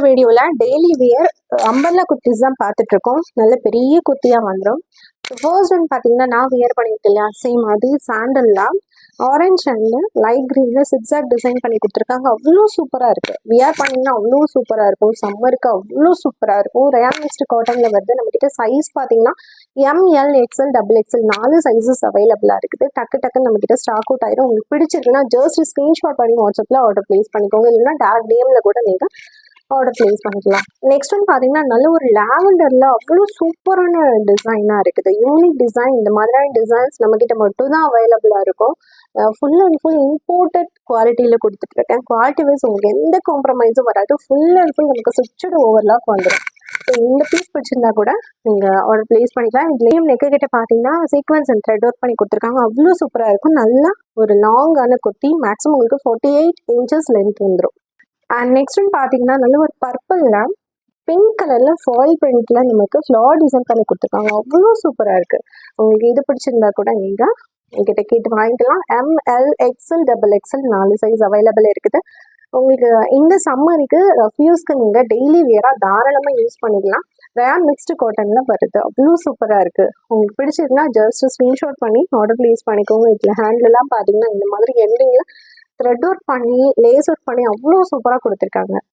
வீடியோவில் daily wear umbrella kurtis தான் பார்த்துட்டு இருக்கோம். நல்ல பெரிய குர்த்தியாக வந்துடும். ஃபர்ஸ்ட் ஒன் பார்த்தீங்கன்னா நான் வியர் பண்ணிட்டு இல்லையா, சேம் அதே சாண்டல்லாம் ஆரஞ்ச் அண்ட் லைட் க்ரீனில் சிக்ஸாக் டிசைன் பண்ணி கொடுத்துருக்காங்க. அவ்வளோ சூப்பராக இருக்குது. வியர் பண்ணிங்கன்னா அவ்வளோ சூப்பராக இருக்கும். சம்மருக்கு அவ்வளோ சூப்பராக இருக்கும். ரயான் மிஸ்ட் காட்டனில் வருது. நம்மக்கிட்ட சைஸ் பார்த்தீங்கன்னா M L XL double XL 4 sizes அவைலபிளாக இருக்குது. டக்குன்னு நம்மக்கிட்ட ஸ்டாக் அவுட் ஆயிடும். உங்களுக்கு பிடிச்சிருக்குன்னா ஜஸ்ட் ஸ்க்ரீன்ஷாட் பண்ணி வாட்ஸ்அப்பில் ஆர்டர் ப்ளேஸ் பண்ணிக்கோங்க. இல்லைன்னா டேரக்ட் டிஎம்மில் கூட நீங்கள் ஆர்டர் ப்ளேஸ் பண்ணிக்கலாம். நெக்ஸ்ட் ஒன் பார்த்தீங்கன்னா நல்ல ஒரு லாவெண்டரில் அவ்வளோ சூப்பரான டிசைனாக இருக்குது. Unique design. இந்த மாதிரியான டிசைன்ஸ் நம்மக்கிட்ட மட்டும் தான் அவைலபிளாக இருக்கும். ஃபுல் அண்ட் ஃபுல் இம்போர்ட்டட் குவாலிட்டியில் கொடுத்துட்ருக்கேன். குவாலிட்டி வைஸ் உங்களுக்கு எந்த காம்ப்ரமைஸும் வராது. ஃபுல் அண்ட் ஃபுல் நமக்கு சுவிட்சடு ஓவர்லாக் வந்துடும். ஸோ இந்த பீஸ் பிடிச்சிருந்தா கூட நீங்கள் ஆர்டர் ப்ளேஸ் பண்ணிக்கலாம். இதுலேயும் நெக்கு கிட்ட பார்த்தீங்கன்னா சீக்வன்ஸ் அண்ட் த்ரெட் ஒர்க் பண்ணி கொடுத்துருக்காங்க. அவ்வளோ சூப்பராக இருக்கும். நல்லா ஒரு லாங்கான குர்த்தி. மேக்ஸிமம் உங்களுக்கு 48 inches லென்த் வந்துடும். அண்ட் நெக்ஸ்ட் ஒன் பார்த்தீங்கன்னா நல்ல ஒரு பர்பிளில் பிங்க் கலரில் ஃபாயில் பிரிண்ட்டில் நமக்கு ஃப்ளார் டிசைன் பண்ணி கொடுத்துருக்காங்க. அவ்வளோ சூப்பராக இருக்குது. உங்களுக்கு இது பிடிச்சிருந்தா கூட நீங்கள் என்கிட்ட கேட்டு வாங்கிக்கலாம். M L XL double XL 4 size available இருக்குது. உங்களுக்கு இந்த சம்மருக்கு ஃபியூஸ்க்கு நீங்கள் டெய்லி வியராக தாராளமாக யூஸ் பண்ணிக்கலாம். ரயான் மிக்ஸ்டு காட்டனில் வருது. அவ்வளோ சூப்பராக இருக்குது. உங்களுக்கு பிடிச்சிருக்குன்னா ஜஸ்ட் ஸ்க்ரீன்ஷாட் பண்ணி ஆர்டர் ப்ளேஸ் பண்ணிக்கோங்க. இதில் ஹேண்ட்லலாம் பார்த்தீங்கன்னா இந்த மாதிரி எண்டிங்கில் த்ரெட் ஒர்க் பண்ணி லேஸ் ஒர்க் பண்ணி அவ்வளோ சூப்பராக கொடுத்துருக்காங்க.